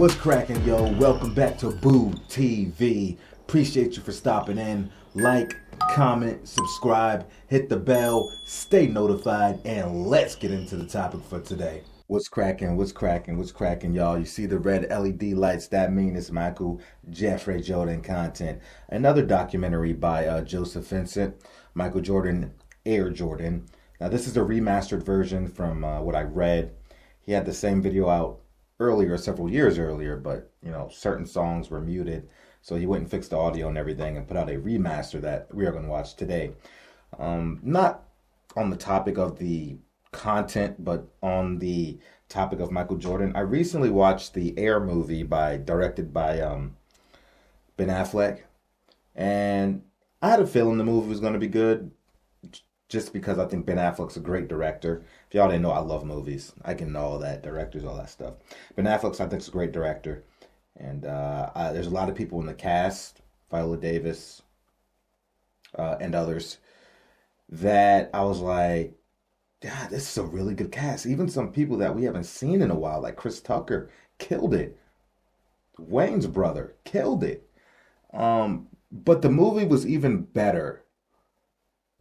What's cracking, yo? Welcome back to Boo TV. Appreciate you for stopping in. Like, comment, subscribe, hit the bell, stay notified, and let's get into the topic for today. What's cracking, y'all? You see the red LED lights? That means it's Michael Jeffrey Jordan content. Another documentary by Joseph Vincent, Michael Jordan, Air Jordan. Now, this is a remastered version from what I read. He had the same video out earlier, several years earlier, but certain songs were muted, so he went and fixed the audio and everything and put out a remaster that we are going to watch today. Not on the topic of the content, but on the topic of Michael Jordan. I recently watched the Air movie directed by Ben Affleck, and I had a feeling the movie was going to be good, just because I think Ben Affleck's a great director. If y'all didn't know, I love movies. I can know all that, directors, all that stuff. Ben Affleck, I think, is a great director. And there's a lot of people in the cast, Viola Davis, and others, that I was like, God, this is a really good cast. Even some people that we haven't seen in a while, like Chris Tucker, killed it. Wayne's brother, killed it. But the movie was even better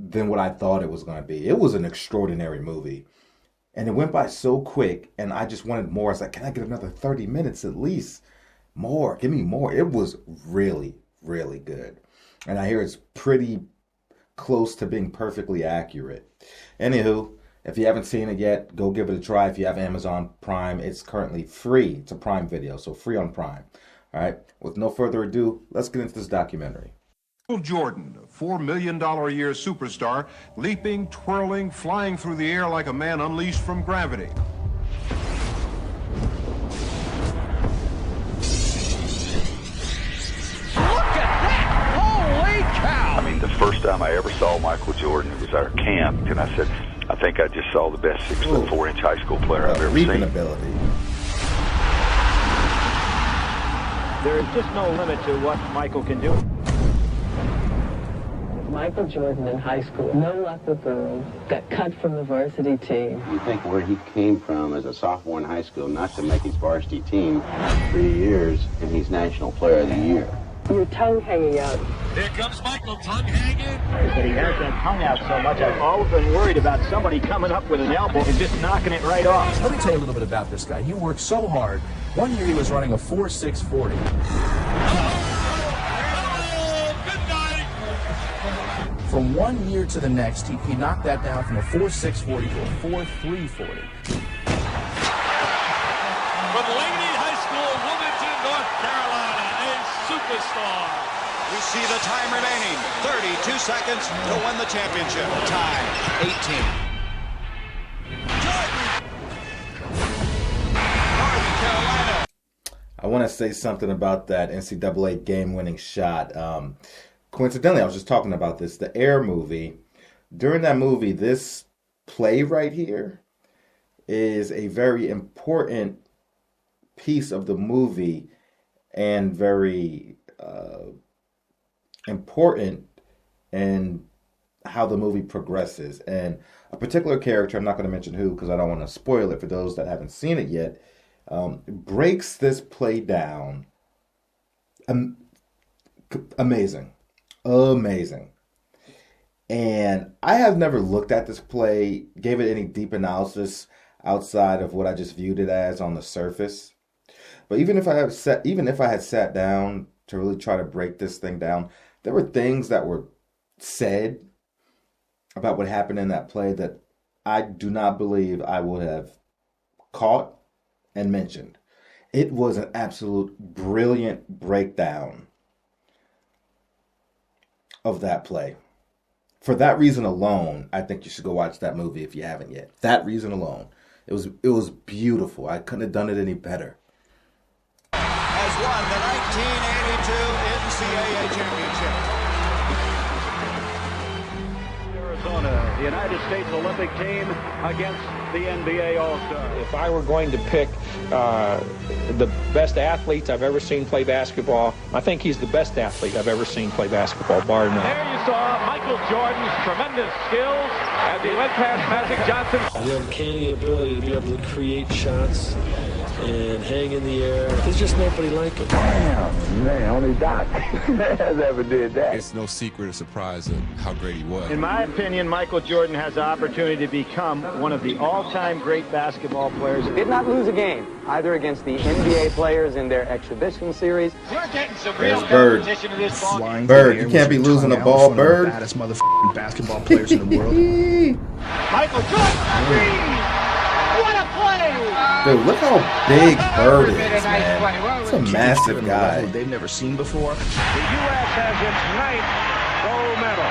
than what I thought it was going to be. It was an extraordinary movie. And it went by so quick, and I just wanted more. I was like, can I get another 30 minutes at least? More. Give me more. It was really, really good. And I hear it's pretty close to being perfectly accurate. Anywho, if you haven't seen it yet, go give it a try. If you have Amazon Prime, it's currently free. It's a Prime Video, so free on Prime. All right, with no further ado, let's get into this documentary. Jordan, a $4 million a year superstar, leaping, twirling, flying through the air like a man unleashed from gravity. Look at that! Holy cow! I mean, the first time I ever saw Michael Jordan, it was our camp, and I said, I think I just saw the best 6'4" high school player I've ever seen. Ability. There is just no limit to what Michael can do. Michael Jordan in high school, no luck with girls, got cut from the varsity team. You think where he came from as a sophomore in high school, not to make his varsity team 3 years, and he's National Player of the Year. Your tongue hanging out. Here comes Michael, tongue hanging. But he has that tongue out so much, I've always been worried about somebody coming up with an elbow and just knocking it right off. Let me tell you a little bit about this guy. He worked so hard. One year he was running a 4.640. From 1 year to the next, he knocked that down from a 4.640 to a 4.340. From Laney High School, Wilmington, North Carolina, a superstar. We see the time remaining. 32 seconds to win the championship. Time, 18. North Carolina. I want to say something about that NCAA game-winning shot. Coincidentally, I was just talking about this, the Air movie. During that movie, this play right here is a very important piece of the movie and very important in how the movie progresses. And a particular character, I'm not going to mention who because I don't want to spoil it for those that haven't seen it yet, breaks this play down. Amazing. And I have never looked at this play, gave it any deep analysis outside of what I just viewed it as on the surface. But even if I had sat down to really try to break this thing down, there were things that were said about what happened in that play that I do not believe I would have caught and mentioned. It was an absolute brilliant breakdown of that play. For that reason alone, I think you should go watch that movie if you haven't yet. That reason alone. It was beautiful. I couldn't have done it any better. Has won the 1982 NCAA championship. Arizona, the United States Olympic team against the NBA All-Star. If I were going to pick the best athletes I've ever seen play basketball, I think he's the best athlete I've ever seen play basketball, bar none. There you saw Michael Jordan's tremendous skills as he went past Magic Johnson. The uncanny ability to be able to create shots and hang in the air. There's just nobody like him. Damn, man, only Doc has ever did that. It's no secret or surprise of how great he was. In my opinion, Michael Jordan has the opportunity to become one of the all-time great basketball players. Did not lose a game, either against the NBA players in their exhibition series. We're getting some real Bird. competition in this ball. Bird, you can't be losing the ball, Bird. Baddest motherfucking basketball players in the world. Michael Jordan. What a play! Dude, look how big Bird is, man. It's a massive guy. They've never seen before. The U.S. has its ninth gold medal.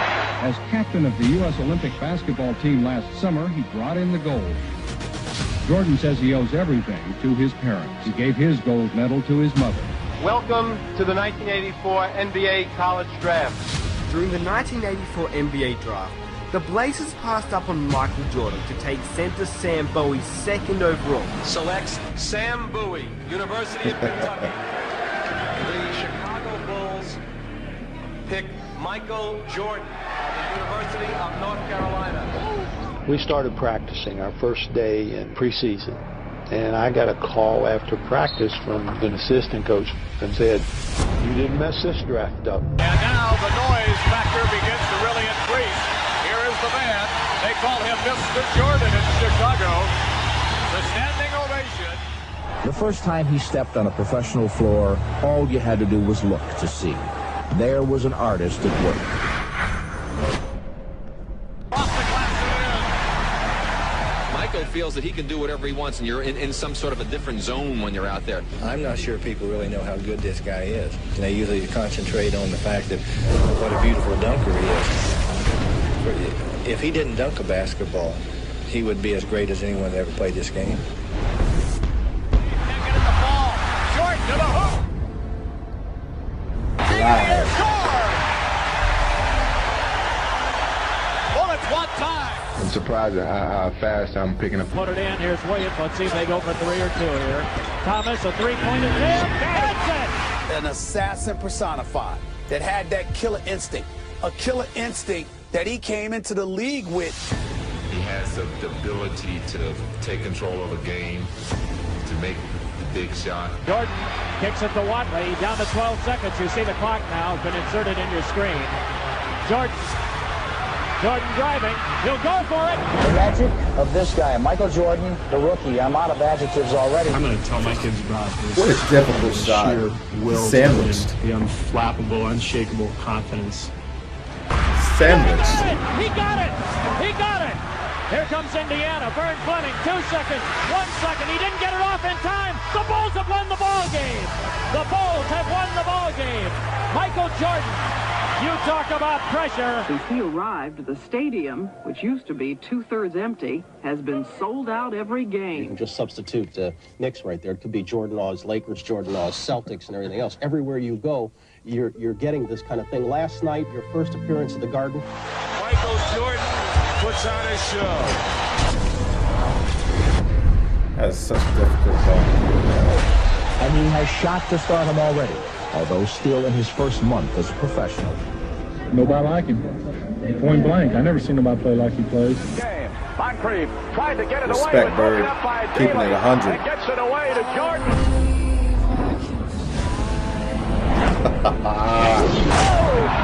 As captain of the U.S. Olympic basketball team last summer, he brought in the gold. Jordan says he owes everything to his parents. He gave his gold medal to his mother. Welcome to the 1984 NBA College Draft. During the 1984 NBA Draft, the Blazers passed up on Michael Jordan to take center Sam Bowie second overall. Selects Sam Bowie, University of Kentucky. The Chicago Bulls pick Michael Jordan of the University of North Carolina. We started practicing our first day in preseason, and I got a call after practice from an assistant coach and said, "You didn't mess this draft up." And now the noise factor begins to really increase. Here is the man. They call him Mr. Jordan in Chicago. The standing ovation. The first time he stepped on a professional floor, all you had to do was look to see. There was an artist at work. Michael feels that he can do whatever he wants, and you're in some sort of a different zone when you're out there. I'm not sure people really know how good this guy is. And they usually concentrate on the fact that what a beautiful dunker he is. If he didn't dunk a basketball, he would be as great as anyone that ever played this game. Can't get at the ball. Jordan to the hoop. Bullets one time. I'm surprised at how fast I'm picking up. Put it in. Here's Williams. Let's see if they go for 3 or 2 here. Thomas, a three-point attempt. That's it. An assassin personified that had that killer instinct. A killer instinct that he came into the league with. He has the ability to take control of a game, to make the big shot. Jordan kicks it to Watley. Down to 12 seconds. You see the clock now has been inserted in your screen. Jordan driving. He'll go for it. The magic of this guy, Michael Jordan, the rookie. I'm out of adjectives already. I'm going to tell my kids about this. What a difficult shot. Sandwiched. The unflappable, unshakable confidence. Sandwiched. He got it. He got it. Here comes Indiana. Vern Fleming, 2 seconds, 1 second. He didn't get it off in time. The Bulls have won the ball game. The Bulls have won the ball game. Michael Jordan, you talk about pressure. Since he arrived, the stadium, which used to be 2/3 empty, has been sold out every game. You can just substitute Knicks right there. It could be Jordan Oz, Lakers, Jordan Oz, Celtics, and everything else. Everywhere you go, you're getting this kind of thing. Last night, your first appearance at the Garden. Michael Jordan puts on a show. That's such a difficult ball. And he has shot to start him already, although still in his first month as a professional. Nobody like him. Point blank. I never seen nobody play like he plays. Game. Moncrief tried to get it Respect, away. Bird. Keeping it 100. And gets it away to Jordan.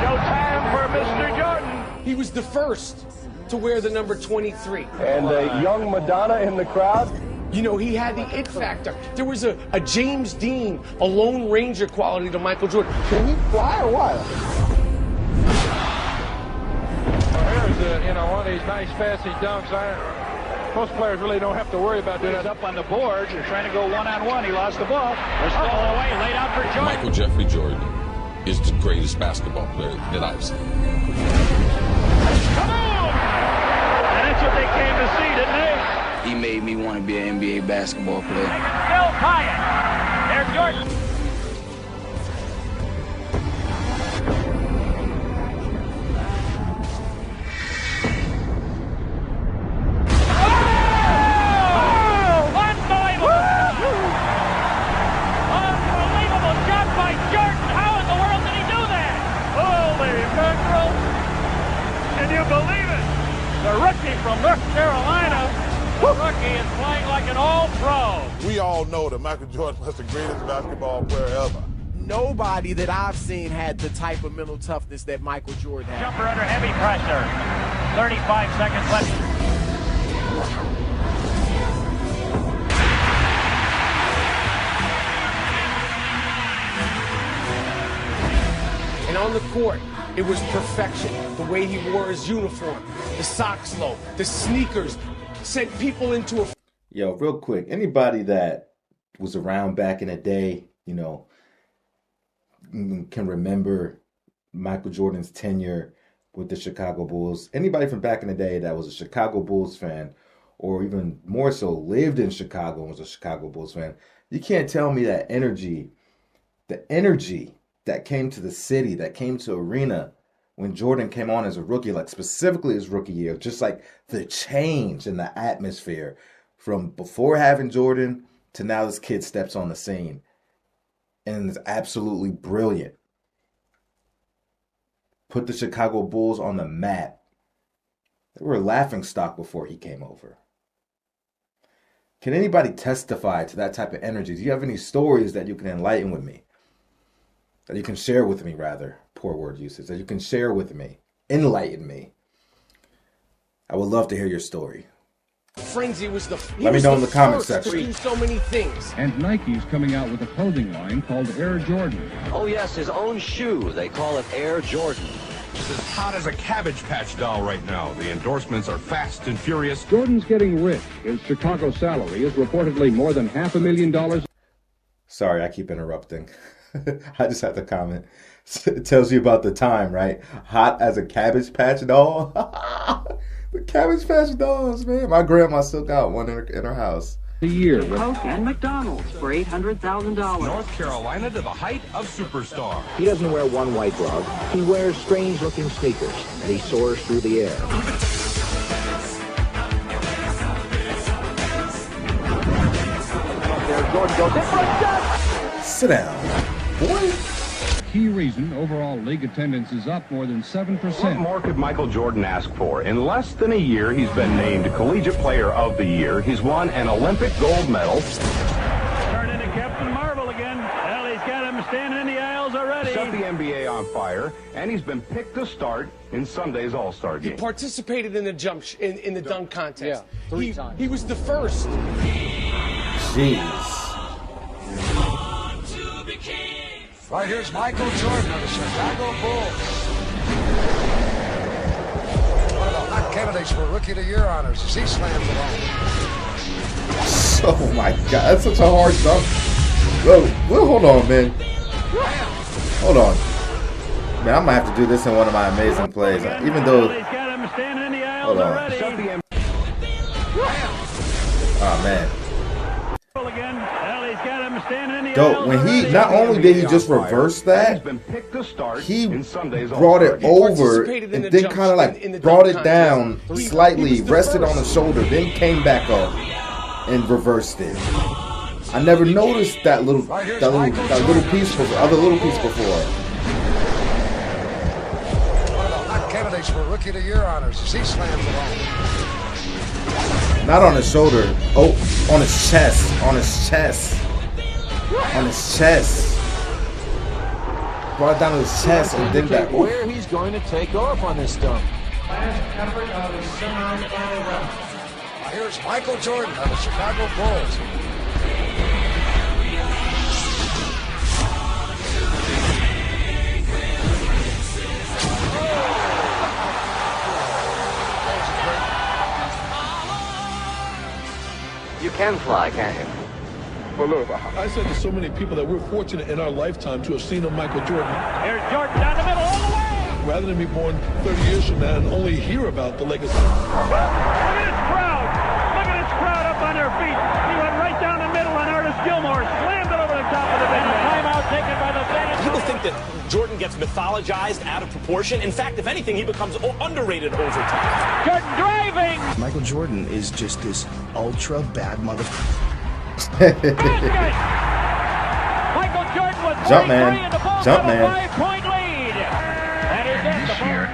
Showtime for Mr. Jordan. He was the first to wear the number 23. And young Madonna in the crowd. You know, he had the it factor. There was a James Dean, a Lone Ranger quality to Michael Jordan. Can he fly or what? Well, here's one of these nice fancy dunks. Most players really don't have to worry about doing that. Up on the board. You're trying to go one-on-one. He lost the ball. They're still away. Laid out for Jordan. Michael Jeffrey Jordan is the greatest basketball player that I've seen. Come on! And that's what they came to see, didn't they? He made me want to be an NBA basketball player. Still Hyatt. There's Jordan. The rookie from North Carolina The rookie is playing like an all-pro. We all know that Michael Jordan was the greatest basketball player ever. Nobody that I've seen had the type of mental toughness that Michael Jordan had. Jumper under heavy pressure. 35 seconds left. And on the court, it was perfection. The way he wore his uniform, the socks low, the sneakers, sent people into a... Yo, real quick, anybody that was around back in the day, you know, can remember Michael Jordan's tenure with the Chicago Bulls. Anybody from back in the day that was a Chicago Bulls fan, or even more so lived in Chicago and was a Chicago Bulls fan, you can't tell me that the energy that came to the city, that came to arena when Jordan came on as a rookie, like specifically his rookie year, just like the change in the atmosphere from before having Jordan to now this kid steps on the scene. And it's absolutely brilliant. Put the Chicago Bulls on the map. They were a laughingstock before he came over. Can anybody testify to that type of energy? Do you have any stories that you can enlighten with me? That you can share with me, rather. Poor word usage. That you can share with me. Enlighten me. I would love to hear your story. Frenzy was the... Let me know in the comment section. To do so many things. And Nike's coming out with a clothing line called Air Jordan. Oh yes, his own shoe. They call it Air Jordan. It's as hot as a Cabbage Patch doll right now. The endorsements are fast and furious. Jordan's getting rich. His Chicago salary is reportedly more than $500,000. Sorry, I keep interrupting. I just have to comment. It tells you about the time, right? Hot as a Cabbage Patch doll. The Cabbage Patch dolls, man. My grandma still got one in her house. A year. Coke and McDonald's for $800,000. North Carolina to the height of superstar. He doesn't wear one white glove. He wears strange-looking sneakers, and he soars through the air. Jordan goes in for a shot. Sit down, boy. Key reason overall league attendance is up more than 7%. What more could Michael Jordan ask for? In less than a year, he's been named Collegiate Player of the Year. He's won an Olympic gold medal. Turned into Captain Marvel again. Well, he's got him standing in the aisles already. Set the NBA on fire, and he's been picked to start in Sunday's All-Star game. He participated in the in the dunk contest. Yeah, three times. He was the first. Jeez. Right here's Michael Jordan of the Chicago Bulls. One of the hot candidates for Rookie of the Year honors as he slams it home. Oh my God, that's such a hard dunk. Well, hold on, man. Hold on. Man, I might have to do this in one of my amazing plays. Even though... Hold on. Oh, man. Dope. When he, not only did he just reverse that, he brought it over and then kind of like brought it down slightly, rested on the shoulder, then came back up and reversed it. I never noticed that little piece before, other little piece before. One of the hot candidates for Rookie of the Year honors as he slams it home. Not on his shoulder. Oh, on his chest. On his chest. On his chest. Brought it down to his chest and then back. Where he's going to take off on this dunk. Here's Michael Jordan of the Chicago Bulls. You can fly, can't you? Well, look, I said to so many people that we're fortunate in our lifetime to have seen a Michael Jordan. Here's Jordan down the middle, all the way! Rather than be born 30 years from now and only hear about the legacy. Look at this crowd! Look at this crowd up on their feet! He went right down the middle and Artis Gilmore slammed it over the top of the bench. Timeout taken by the San People think that Jordan gets mythologized out of proportion. In fact, if anything, he becomes underrated over time. Jordan driving! Michael Jordan is just this ultra bad motherfucker. Michael Jordan was Jump man. and the Bulls Jump have man. a 5-point lead. That is it. This year,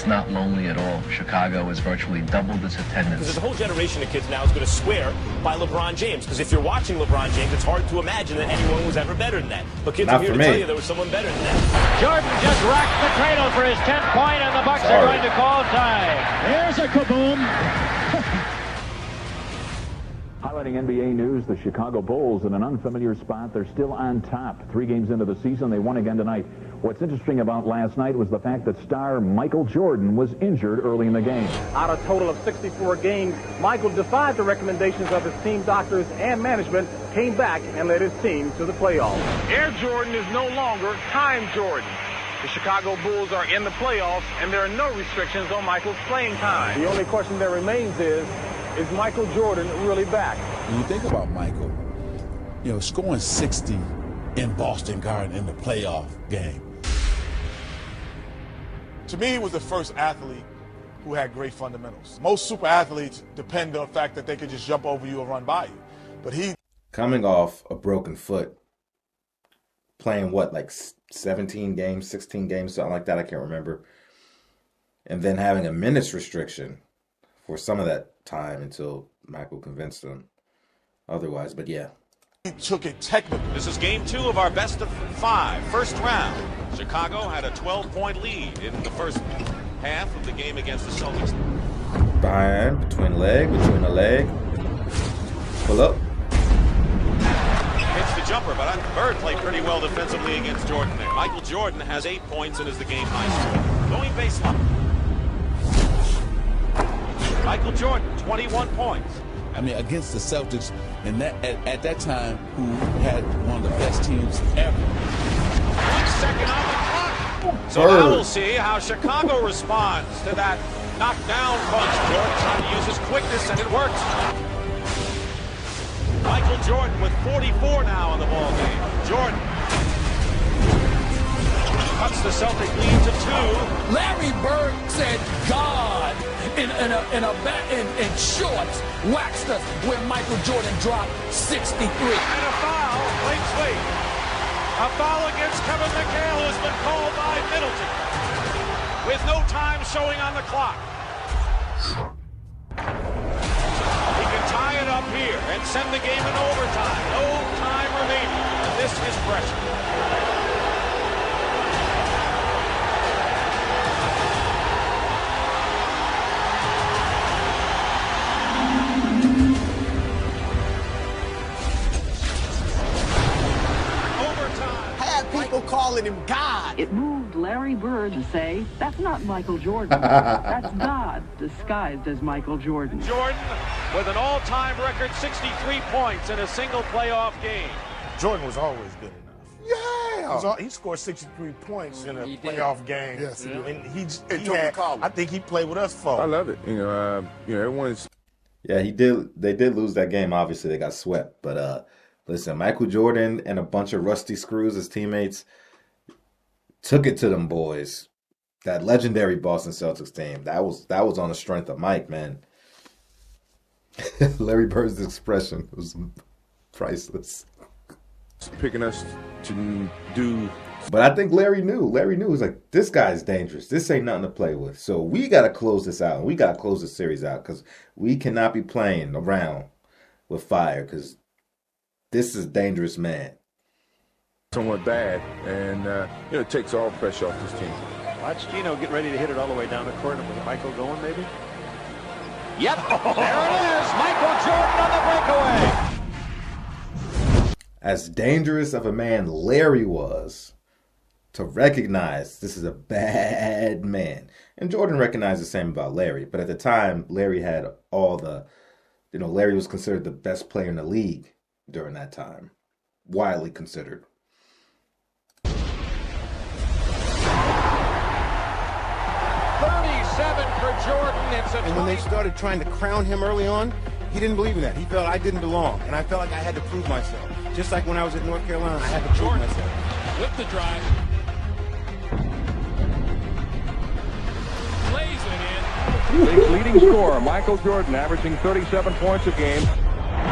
It's not lonely at all. Chicago has virtually doubled its attendance. Because there's a whole generation of kids now who's going to swear by LeBron James. Because if you're watching LeBron James, it's hard to imagine that anyone was ever better than that. But kids are here to tell you there was someone better than that. Jordan just rocked the cradle for his 10th point, and the Bucks are going to call time. Here's a kaboom. Highlighting NBA news, the Chicago Bulls in an unfamiliar spot. They're still on top. 3 games into the season, they won again tonight. What's interesting about last night was the fact that star Michael Jordan was injured early in the game. Out of a total of 64 games, Michael defied the recommendations of his team doctors and management, came back and led his team to the playoffs. Air Jordan is no longer Time Jordan. The Chicago Bulls are in the playoffs, and there are no restrictions on Michael's playing time. The only question that remains is Michael Jordan really back? When you think about Michael, you know, scoring 60 in Boston Garden in the playoff game. To me, he was the first athlete who had great fundamentals. Most super athletes depend on the fact that they could just jump over you and run by you. But he... Coming off a broken foot, playing what, like 17 games, 16 games, something like that, I can't remember. And then having a minutes restriction for some of that time until Michael convinced him otherwise. But yeah. He took it technically. This is game 2 of our best of 5, first round. Chicago had a 12-point lead in the first half of the game against the Celtics. Behind, between the leg. Pull up. Hits the jumper, but Bird played pretty well defensively against Jordan there. Michael Jordan has 8 points and is the game high scorer. Going baseline. Michael Jordan, 21 points. I mean, against the Celtics, and that at that time, who had one of the best teams ever. 1 second on the clock. So now we'll see how Chicago responds to that knockdown punch. Jordan trying to use his quickness, and it works. Michael Jordan with 44 now in the ball game. Jordan cuts the Celtic lead to 2. Larry Bird said, God, in shorts, waxed us when Michael Jordan dropped 63. And a foul, late sweep. A foul against Kevin McHale has been called by Middleton with no time showing on the clock. He can tie it up here and send the game in overtime. No time remaining. And this is pressure. People calling him God. It moved Larry Bird to say, that's not Michael Jordan. That's God disguised as Michael Jordan. Jordan with an all-time record 63 points in a single playoff game. Jordan was always good enough. Yeah. He scored 63 points in a playoff game. Yes, he did. And he had, I think he played with us for. I love it. You know, everyone's. Yeah, he did. They did lose that game. Obviously, they got swept. But listen, Michael Jordan and a bunch of rusty screws, his teammates, took it to them boys. That legendary Boston Celtics team. That was on the strength of Mike, man. Larry Bird's expression was priceless. Picking us to do. But I think Larry knew. Larry knew. He was like, this guy's dangerous. This ain't nothing to play with. So we got to close this out. We got to close this series out because we cannot be playing around with fire because this is a dangerous man. Somewhat bad, and it takes all pressure off this team. Watch Gino get ready to hit it all the way down the court. With Michael going, maybe? Yep, there it is. Michael Jordan on the breakaway. As dangerous of a man Larry was, to recognize this is a bad man. And Jordan recognized the same about Larry. But at the time, Larry had all the, Larry was considered the best player in the league during that time. Widely considered. 37 for Jordan. It's a and when they started trying to crown him early on, he didn't believe in that. He felt I didn't belong. And I felt like I had to prove myself. Just like when I was at North Carolina, I had to prove myself. With the drive. Lays it in. League's leading scorer, Michael Jordan, averaging 37 points a game.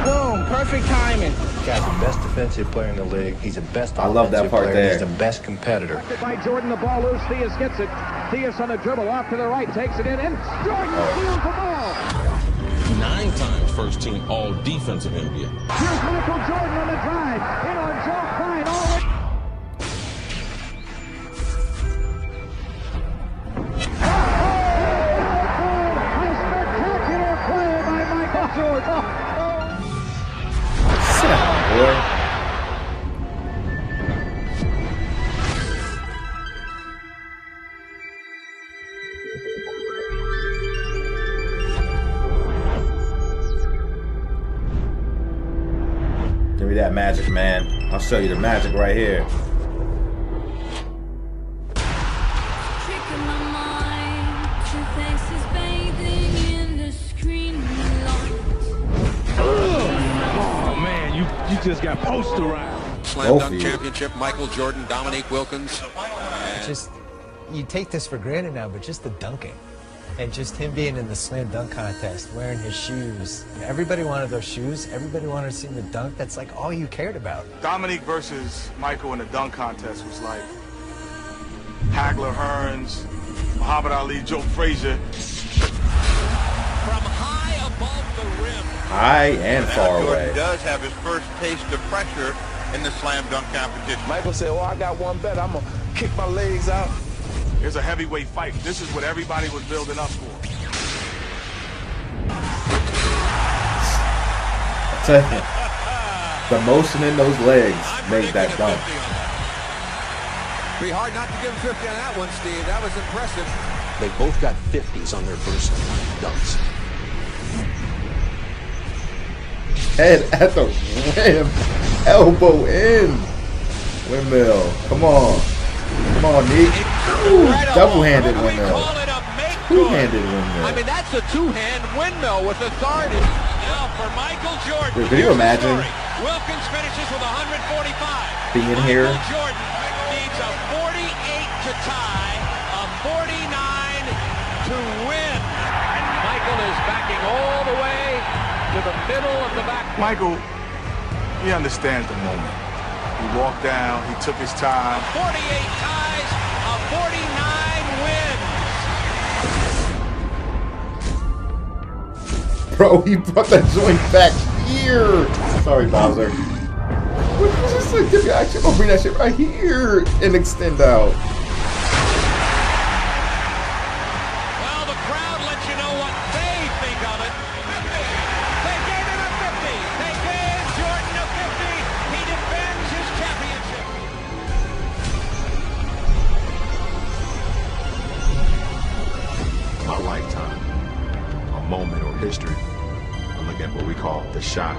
Boom, perfect timing. Guy's the best defensive player in the league. He's the best I love that part player. there. He's the best competitor. By Jordan, the ball loose. Theus gets it. Theus on the dribble off to the right, takes it in, and Jordan steals the ball. 9 times first team all defensive NBA. Here's Michael Jordan on the drive. In on Joe Klein. All the way. A spectacular play by Michael Jordan. Sit down, boy. Give me that magic, man. I'll show you the magic right here. Oh, man, you just got posterized. Slam dunk championship, Michael Jordan, Dominique Wilkins. Just, you take this for granted now, but just the dunking. And just him being in the slam dunk contest, wearing his shoes. Everybody wanted those shoes. Everybody wanted to see him to dunk. That's like all you cared about. Dominique versus Michael in the dunk contest was like Hagler Hearns, Muhammad Ali, Joe Frazier. From high above the rim. High and far away. Jordan does have his first taste of pressure in the slam dunk competition. Michael said, well, I got one bet. I'm going to kick my legs out. It's a heavyweight fight. This is what everybody was building up for. I tell you, the motion in those legs made that dunk. Be hard not to give him 50 on that one, Steve. That was impressive. They both got 50s on their first dunks. Head at the rim, elbow in, windmill. Come on, come on, Nick. Double-handed windmill. Two-handed windmill. I mean, that's a two-hand windmill with authority. Now for Michael Jordan. Dude, can you imagine Wilkins finishes with 145. being here? Michael Jordan needs a 48 to tie, a 49 to win. And Michael is backing all the way to the middle of the back. Michael, he understands the moment. He walked down, he took his time. 48 ties, a 49 wins. Bro, he brought that joint back here. Sorry, Bowser. What was this like? Actually, I'm gonna bring that shit right here and extend out. Well, the crowd lets you know what they think of it. 50. They gave him a 50. They gave Jordan a 50. He defends his championship. My lifetime, a moment or history. I look at what we call the shot.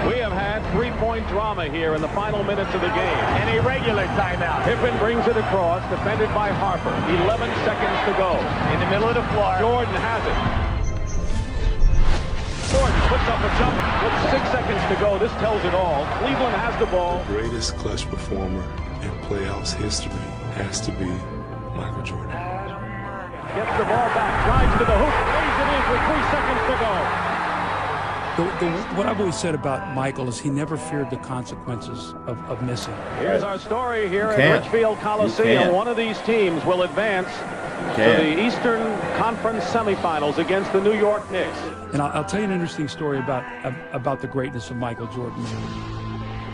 We have had three-point drama here in the final minutes of the game. An irregular timeout. Pippen brings it across, defended by Harper. 11 seconds to go. In the middle of the floor. Jordan has it. Jordan puts up a jumper with 6 seconds to go. This tells it all. Cleveland has the ball. The greatest clutch performer in playoffs history has to be Michael Jordan. Gets the ball back, drives to the hoop, lays it in with 3 seconds to go. What I've always said about Michael is he never feared the consequences of missing. Here's our story here at Richfield Coliseum. One of these teams will advance to the Eastern Conference semifinals against the New York Knicks. And I'll tell you an interesting story about the greatness of Michael Jordan.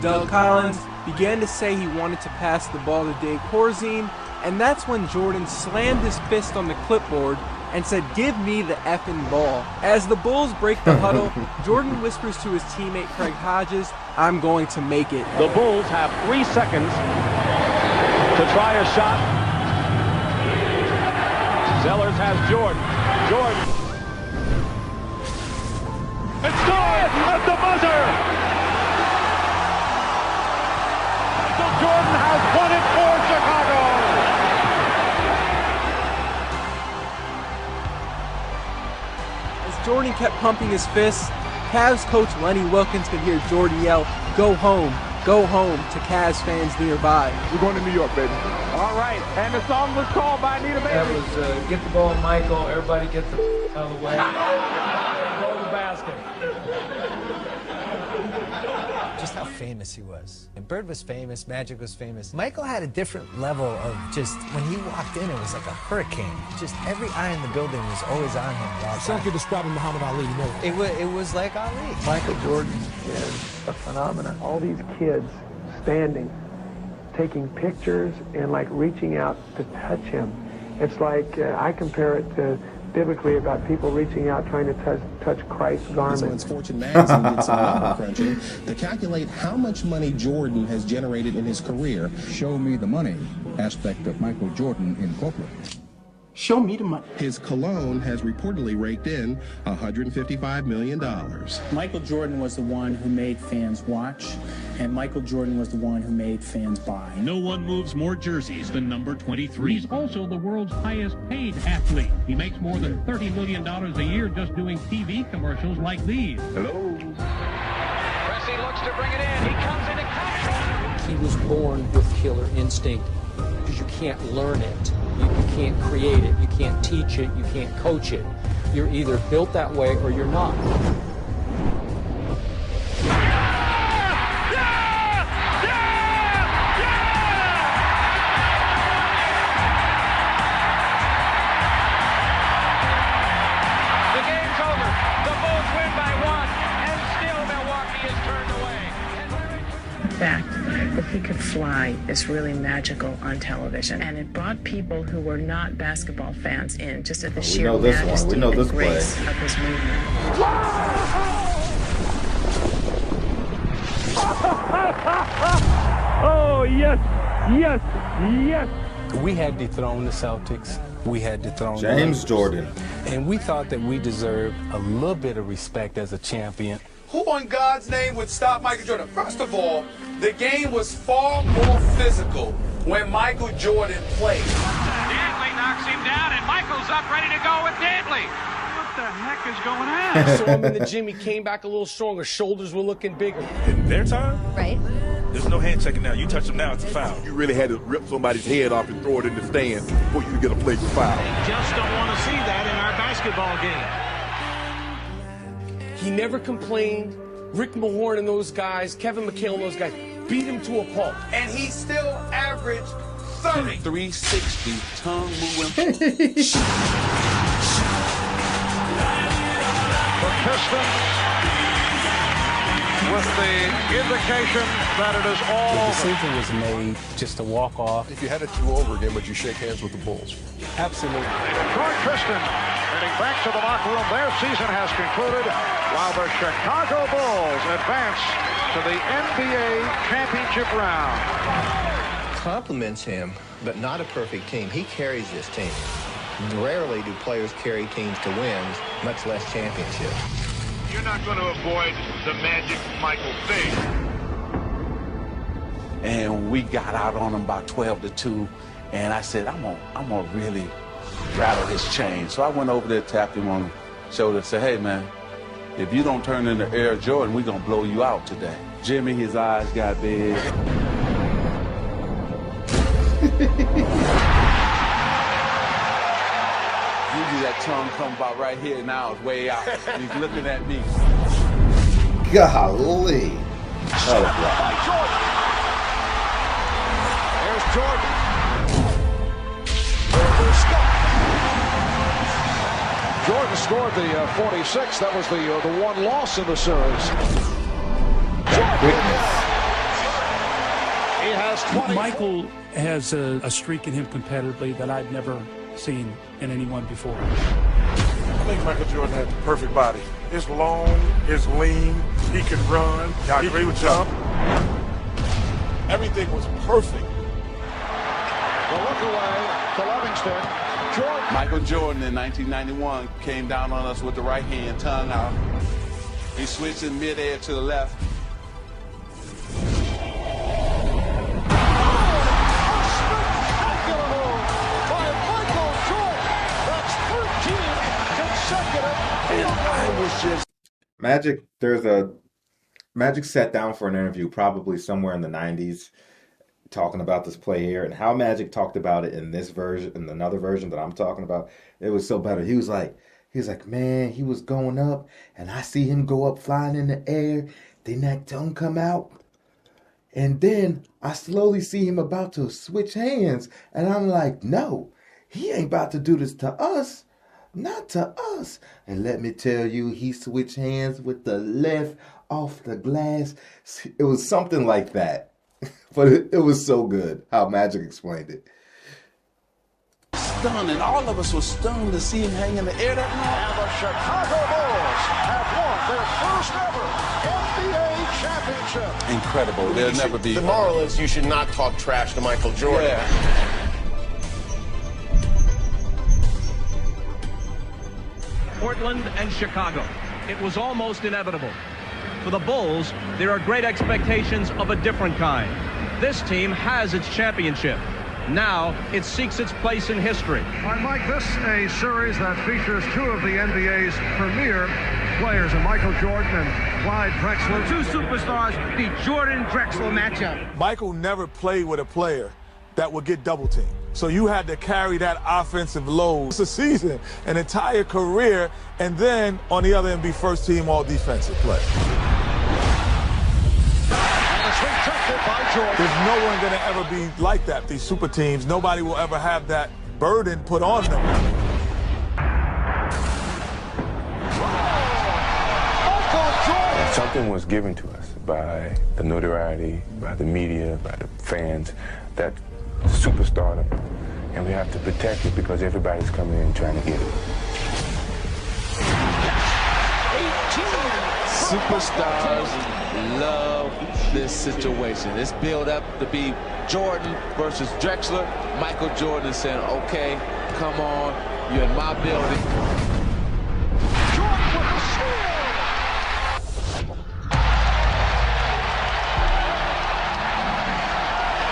Doug Collins began to say he wanted to pass the ball to Dave Corzine, and that's when Jordan slammed his fist on the clipboard and said, "Give me the effing ball." As the Bulls break the huddle, Jordan whispers to his teammate Craig Hodges, "I'm going to make it." The Bulls have 3 seconds to try a shot. Zellers has Jordan. Jordan. It's good at the buzzer. Michael Jordan has won it for Chicago. Jordan kept pumping his fists. Cavs coach Lenny Wilkins could hear Jordan yell, go home," to Cavs fans nearby. We're going to New York, baby. All right, and the song was called by Anita Bailey. That was Get the Ball, Michael. Everybody get the out of the way. Go to the basket. how famous he was. And Bird was famous, Magic was famous. Michael had a different level of just, when he walked in, it was like a hurricane. Just every eye in the building was always on him. It's like you're describing Muhammad Ali, you know. It was like Ali. Michael Jordan is a phenomenon. All these kids standing, taking pictures and like reaching out to touch him. It's like, I compare it to biblically about people reaching out trying to touch Christ's garment. So Fortune magazine did some number crunching to calculate how much money Jordan has generated in his career. Show me the money aspect of Michael Jordan Incorporated. Show me the money. His cologne has reportedly raked in $155 million. Michael Jordan was the one who made fans watch, and Michael Jordan was the one who made fans buy. No one moves more jerseys than number 23. He's also the world's highest paid athlete. He makes more than $30 million a year just doing TV commercials like these. Hello. Pressey looks to bring it in. He comes into contact. He was born with killer instinct because you can't learn it. You can't create it. You can't teach it. You can't coach it. You're either built that way or you're not. The game's over. The Bulls win by 1, and still Milwaukee is turned away. The fact that he could fly is really magical on television, and it brought people who were not basketball fans in just at the sheer majesty and grace of his movement. Oh, yes, yes, yes. We had dethroned the Celtics. We had dethroned James Jordan. And we thought that we deserved a little bit of respect as a champion. Who in God's name would stop Michael Jordan? First of all, the game was far more physical when Michael Jordan played. Dantley knocks him down, and Michael's up ready to go with Dantley. What the heck is going on? Saw him in the gym. He came back a little stronger. Shoulders were looking bigger. In their time? Right. There's no hand checking now. You touch him now, it's a foul. You really had to rip somebody's head off and throw it in the stands before you get a play for foul. They just don't want to see that in our basketball game. He never complained. Rick Mahorn and those guys, Kevin McHale and those guys, beat him to a pulp. And he still averaged 30. 360 tongue moving. The Pistons with the indication that it is all The over. decision was made just to walk off. If you had it do over again, would you shake hands with the Bulls? Absolutely. Detroit Pistons heading back to the locker room. Their season has concluded while the Chicago Bulls advance to the NBA championship round. Compliments him, but not a perfect team. He carries this team. Rarely do players carry teams to wins, much less championships. You're not going to avoid the Magic Michael thing. And we got out on him about 12-2. And I said, I'm gonna really rattle his chain. So I went over there, tapped him on the shoulder, and said, hey man, if you don't turn into Air Jordan, we're gonna blow you out today. Jimmy, his eyes got big. Usually that tongue come about right here, now it's way out. He's looking at me. Golly. There's Jordan. Jordan scored the 46. That was the one loss in the series. He has 20. Michael has a streak in him competitively that I've never seen in anyone before. I think Michael Jordan had the perfect body. It's long, it's lean, he can run, he can jump. Everything was perfect. The look away to Livingston. Jordan. Michael Jordan in 1991 came down on us with the right hand, tongue out. He switched in midair to the left. Magic sat down for an interview probably somewhere in the 90s talking about this play here, and how Magic talked about it in this version, in another version that I'm talking about, it was so better. He was like, man, he was going up and I see him go up flying in the air, then that tongue come out And then I slowly see him about to switch hands. And I'm like, no, he ain't about to do this to us. Not to us. And let me tell you, he switched hands with the left off the glass. It was something like that. But it was so good how Magic explained it. Stunned, and all of us were stunned to see him hang in the air that night. And the Chicago Bulls have won their first ever NBA championship. Incredible. There'll never be. The moral is you should not talk trash to Michael Jordan. Yeah. Portland and Chicago. It was almost inevitable. For the Bulls, there are great expectations of a different kind. This team has its championship. Now, it seeks its place in history. I like this, a series that features two of the NBA's premier players, Michael Jordan and Clyde Drexler. Two superstars, the Jordan-Drexler matchup. Michael never played with a player that would get double teamed. So you had to carry that offensive load. It's a season, an entire career, and then on the other end be first team all defensive play. There's no one going to ever be like that, these super teams. Nobody will ever have that burden put on them. Something was given to us by the notoriety, by the media, by the fans, that superstardom, and we have to protect it because everybody's coming in trying to get it. Superstars love this situation. It's built up to be Jordan versus Drexler. Michael Jordan is saying, okay, come on, you're in my building. Jordan with the steal.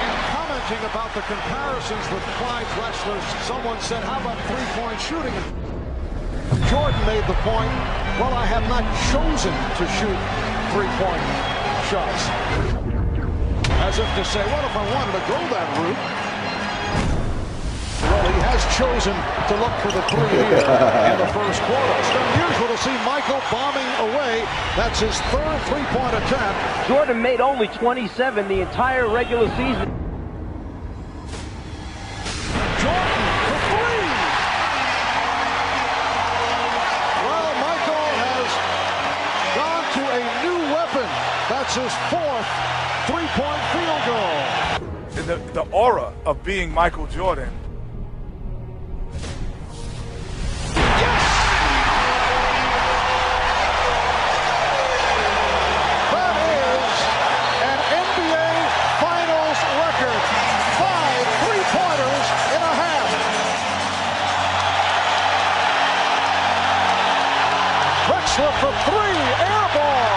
In commenting about the comparisons with Clyde Drexler, someone said, how about three-point shooting? Jordan made the point, well, I have not chosen to shoot three-point shots. As if to say, well, if I wanted to go that route. Well, he has chosen to look for the three here in the first quarter. It's unusual to see Michael bombing away. That's his third three-point attempt. Jordan made only 27 the entire regular season. Jordan for three. Well, Michael has gone to a new weapon. That's his fourth three-point field goal. The aura of being Michael Jordan. That is an NBA Finals record. 5 three-pointers in a half. Drexler for three, air ball.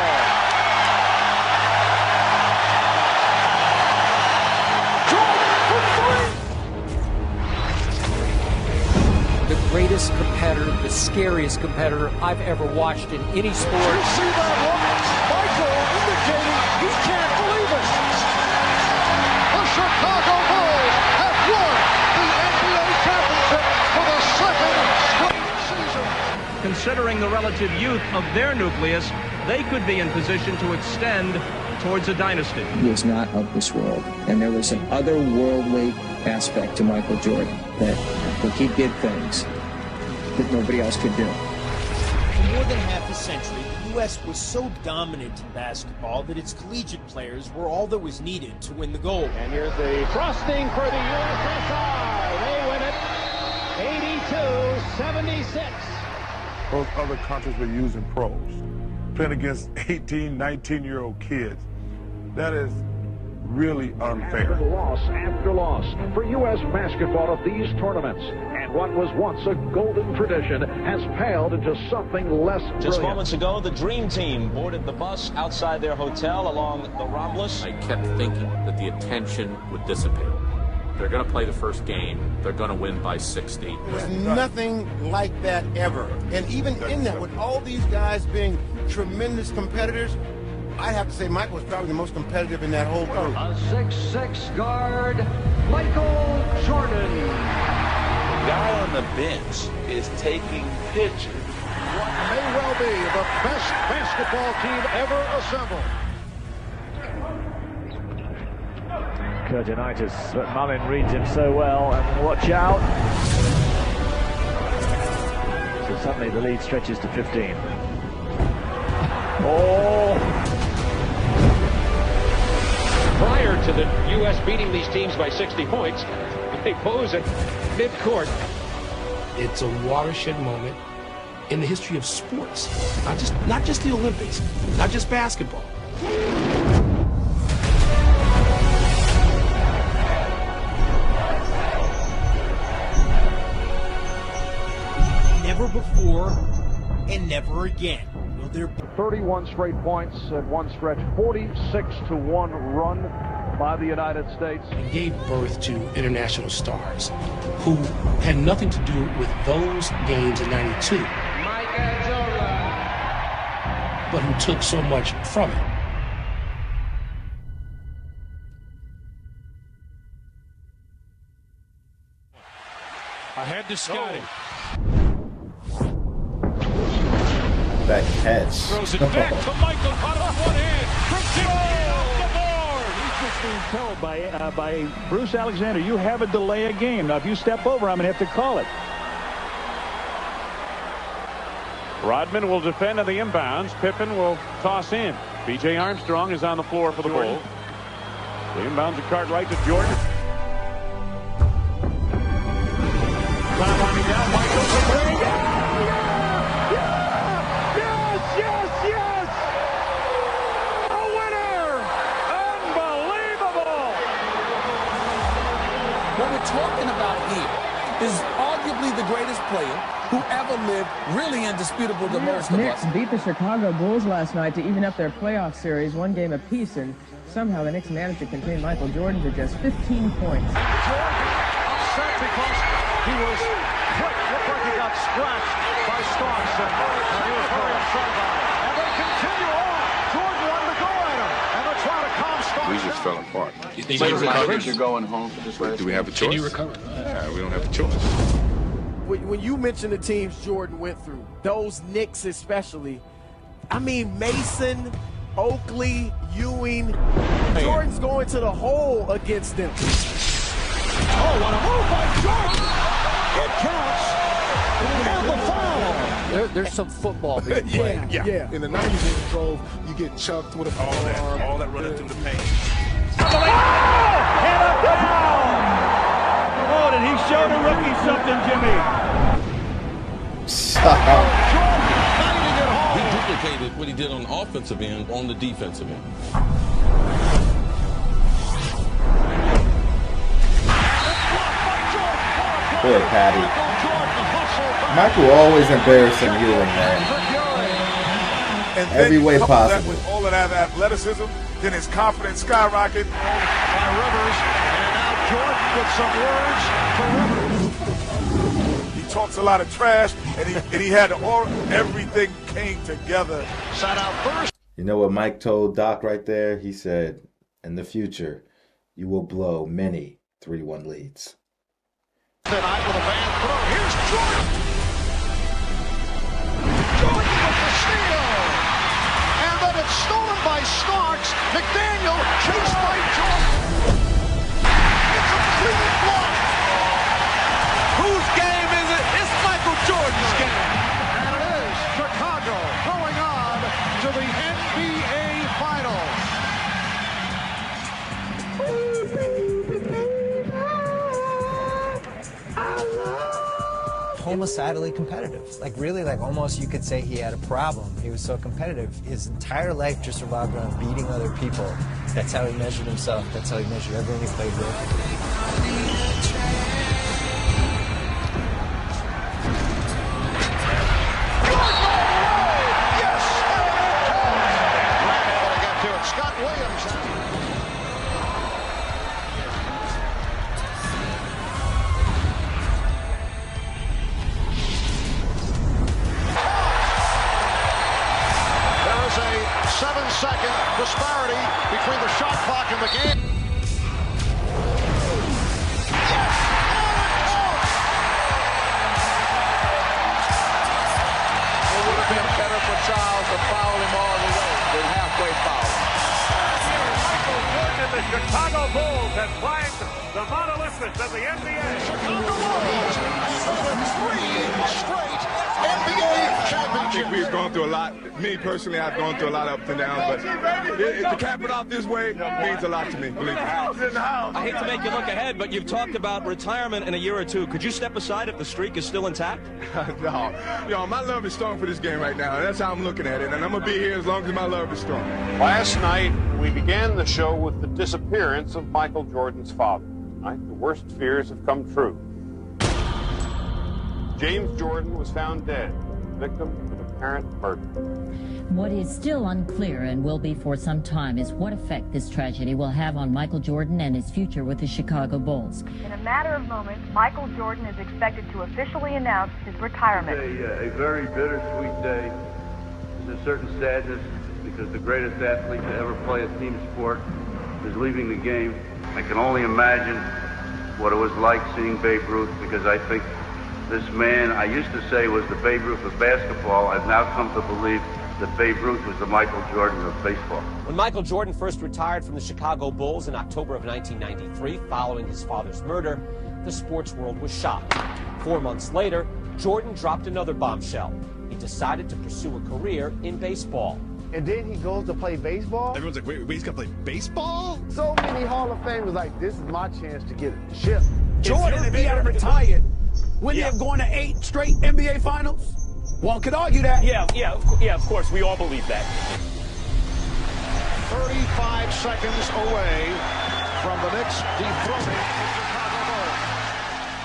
The greatest competitor, the scariest competitor I've ever watched in any sport. You see that look? Michael indicating he can't believe it. The Chicago Bulls have won the NBA championship for the second straight season. Considering the relative youth of their nucleus, they could be in position to extend towards a dynasty. He is not of this world. And there was an otherworldly aspect to Michael Jordan that I think he did things that nobody else could do. For more than half a century, the U.S. was so dominant in basketball that its collegiate players were all that was needed to win the gold. And here's the frosting for the USSR. They win it 82-76. Those other countries were using pros, playing against 18, 19-year-old kids. That is really unfair. After loss after loss for U.S. basketball at these tournaments. And what was once a golden tradition has paled into something less brilliant. Just moments ago, the Dream Team boarded the bus outside their hotel along the Ramblas. I kept thinking that the attention would dissipate. They're going to play the first game. They're going to win by 60. There's nothing like that ever. And even in that, with all these guys being tremendous competitors, I have to say Michael was probably the most competitive in that whole group. A 6'6" guard, Michael Jordan. The guy on the bench is taking pictures. What may well be the best basketball team ever assembled. Kourtenitis, but Mullin reads him so well, and watch out. So suddenly the lead stretches to 15. Oh! Prior to the U.S. beating these teams by 60 points, they pose at midcourt. It's a watershed moment in the history of sports, not just the Olympics, not just basketball. Never before and never again will there be 31 straight points at one stretch, 46-1 run by the United States. And gave birth to international stars who had nothing to do with those games in '92, but who took so much from it. Ahead to Scotty. That catch. Throws it back to Michael. Caught on one hand. He's just being told by Bruce Alexander, you have a delay a game. Now, if you step over, I'm going to have to call it. Rodman will defend on the inbounds. Pippen will toss in. B.J. Armstrong is on the floor for the Bulls. The inbounds are card right to Jordan. Down, Michael for three. Yes! A winner! Unbelievable! What we're talking about here is arguably the greatest player who ever lived, really indisputable to most of Knicks us. beat the Chicago Bulls last night to even up their playoff series, one game apiece, and somehow the Knicks managed to contain Michael Jordan to just 15 points. Jordan upset because he was quick, looked like he got scratched by Starks, and he was very upset about it. And they continue on. Jordan wanted to go at him, and they're trying to calm Starks. We just fell apart. You think you're going home for this race? Do we have a choice? Can you recover? Yeah, we don't have a choice. When you mention the teams Jordan went through, those Knicks especially, I mean Mason, Oakley, Ewing, Jordan's going to the hole against them. Oh, what a move by Jordan! It counts, and the foul. There's some football being played. Yeah. In the 90s, in the Grove, you get chucked with a forearm. All that running through the paint. Oh, did he show the rookie something, Jimmy? He duplicated what he did on the offensive end on the defensive end. Poor Patty. Michael always embarrassing Ewing, man. And Every way possible. That with all of that athleticism, then his confidence skyrocket. By Rivers, and now Jordan with some words for Rivers. He talks a lot of trash, and he had everything came together. Sat out first. You know what Mike told Doc right there? He said, in the future, you will blow many 3-1 leads. Tonight with a bad throw. Here's Jordan. Jordan with the steal. And then it's stolen by Starks. McDaniel chased by Jordan. It's a clean block. Whose game is it? It's Michael Jordan's game. And it is Chicago going on to the NBA Finals. Homicidally competitive. Like really, like almost you could say he had a problem. He was so competitive. His entire life just revolved around beating other people. That's how he measured himself. That's how he measured everyone he played with. Scott Williams. There is a 7-second disparity between the shot clock and the game. It would have been better for Charles to foul him all the way than halfway foul him. Michael Jordan in the Chicago Bulls have flanked the monoliths of the NBA. Chicago Bulls are 3 straight NBA championships. I think we've gone through a lot. Me personally, I've gone through a lot of ups and downs, but to cap it off this way means a lot to me, believe me. I hate to make you look ahead, but you've talked about retirement in a year or two. Could you step aside if the streak is still intact? No. Yo, my love is strong for this game right now. That's how I'm looking at it, and I'm going to be here as long as my love is strong. Last night, we began the show with the disappearance of Michael Jordan's father. Tonight, the worst fears have come true. James Jordan was found dead, victim of apparent murder. What is still unclear and will be for some time is what effect this tragedy will have on Michael Jordan and his future with the Chicago Bulls. In a matter of moments, Michael Jordan is expected to officially announce his retirement. It's a very bittersweet day. There's a certain sadness because the greatest athlete to ever play a team sport is leaving the game. I can only imagine what it was like seeing Babe Ruth, because I think this man, I used to say, was the Babe Ruth of basketball. I've now come to believe that Babe Ruth was the Michael Jordan of baseball. When Michael Jordan first retired from the Chicago Bulls in October of 1993, following his father's murder, the sports world was shocked. 4 months later, Jordan dropped another bombshell. He decided to pursue a career in baseball. And then he goes to play baseball? Everyone's like, wait, he's gonna play baseball? So many Hall of Famers like, this is my chance to get a chip. Jordan, if he had retired, wouldn't he have gone to 8 straight NBA Finals? One could argue that. Yeah, of course, we all believe that. 35 seconds away from the Knicks dethroning the Chicago Bulls.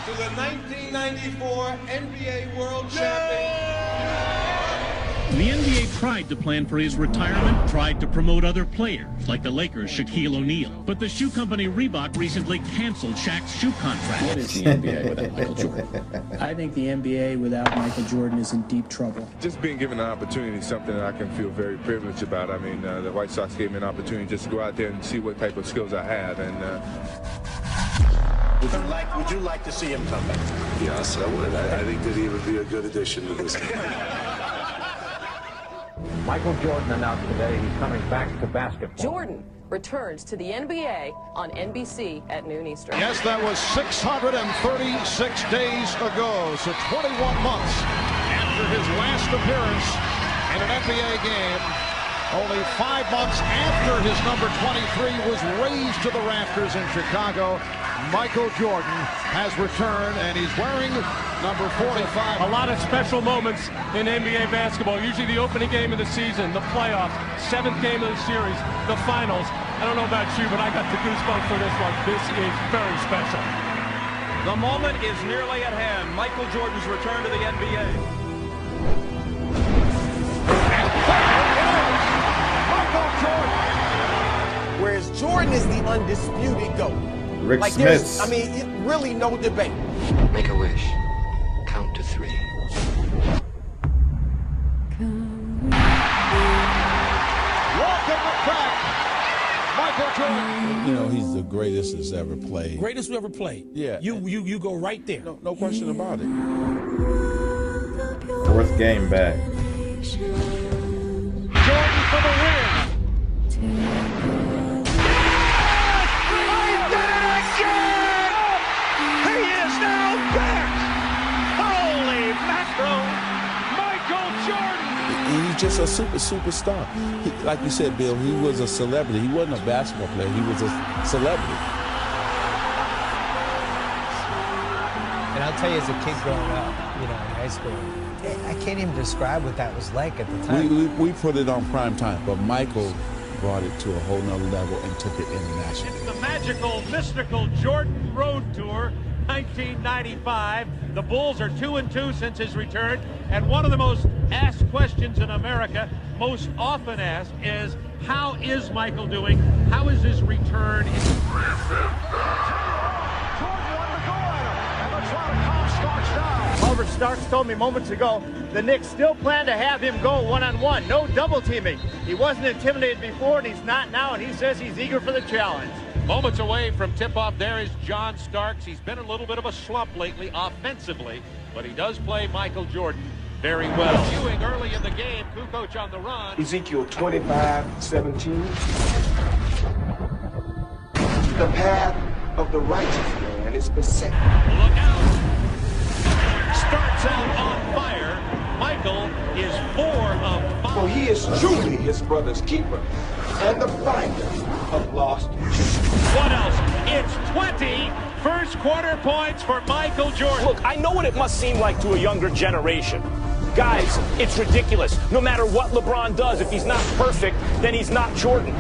To the 1994 NBA World Champion. The NBA tried to plan for his retirement, tried to promote other players, like the Lakers' Shaquille O'Neal. But the shoe company Reebok recently canceled Shaq's shoe contract. What is the NBA without Michael Jordan? I think the NBA without Michael Jordan is in deep trouble. Just being given an opportunity is something that I can feel very privileged about. I mean, the White Sox gave me an opportunity just to go out there and see what type of skills I have. And Would you like to see him come back? Yes, I would. I think that he would be a good addition to this game. Michael Jordan announced today he's coming back to basketball. Jordan returns to the NBA on NBC at noon Eastern. Yes, that was 636 days ago, so 21 months after his last appearance in an NBA game. Only 5 months after his number 23 was raised to the rafters in Chicago, Michael Jordan has returned, and he's wearing number 45. A lot of special moments in NBA basketball. Usually the opening game of the season, the playoffs, 7th game of the series, the finals. I don't know about you, but I got the goosebumps for this one. This is very special. The moment is nearly at hand. Michael Jordan's return to the NBA. Michael Jordan. Whereas Jordan is the undisputed GOAT. Rick like Smith. I mean, really no debate. Make a wish. Count to 3. Welcome back, Michael Jordan. You know, he's the greatest that's ever played. Greatest who ever played. Yeah. You go right there. No question about it. 4th game back. Jordan for the win. He's just a superstar. Like you said, Bill, he was a celebrity. He wasn't a basketball player. He was a celebrity. And I'll tell you, as a kid growing up, you know, in high school, I can't even describe what that was like at the time. We put it on prime time, but Michael brought it to a whole nother level and took it international. It's the magical, mystical Jordan Road Tour, 1995. The Bulls are 2-2 since his return, and one of the most asked questions in America, most often asked, is how is Michael doing? How is his return? Albert Starks told me moments ago the Knicks still plan to have him go one-on-one, no double teaming. He wasn't intimidated before, and he's not now, and he says he's eager for the challenge. Moments away from tip-off, there is John Starks. He's been a little bit of a slump lately offensively, but he does play Michael Jordan very well. Viewing early in the game, Kukoc on the run. Ezekiel 25-17. The path of the righteous man is beset. Look out. Starts out on fire. Michael is 4 of 5. For he is truly his brother's keeper and the finder of lost children. What else? It's 20 first quarter points for Michael Jordan. Look, I know what it must seem like to a younger generation. Guys, it's ridiculous. No matter what LeBron does, if he's not perfect, then he's not Jordan.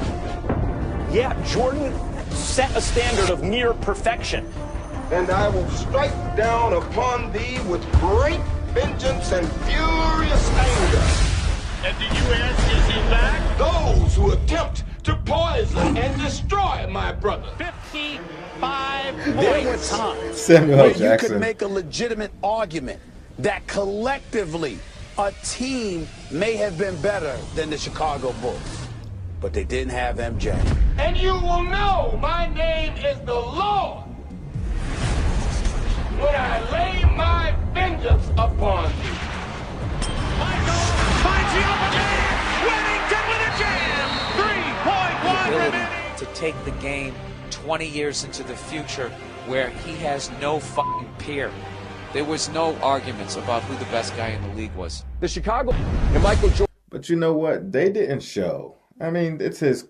Yeah, Jordan set a standard of near perfection. And I will strike down upon thee with great vengeance and furious anger. And the U.S. is in back? Those who attempt to poison and destroy my brother. 55 points. There were times Samuel where Jackson. you could make a legitimate argument that collectively a team may have been better than the Chicago Bulls, but they didn't have MJ. And you will know my name is the Lord when I lay my vengeance upon you. Michael finds the open man. Whittington with a jam. 3.1 remaining. To take the game 20 years into the future where he has no fucking peer. There was no arguments about who the best guy in the league was. The Chicago and Michael Jordan. But you know what? They didn't show. I mean, it's his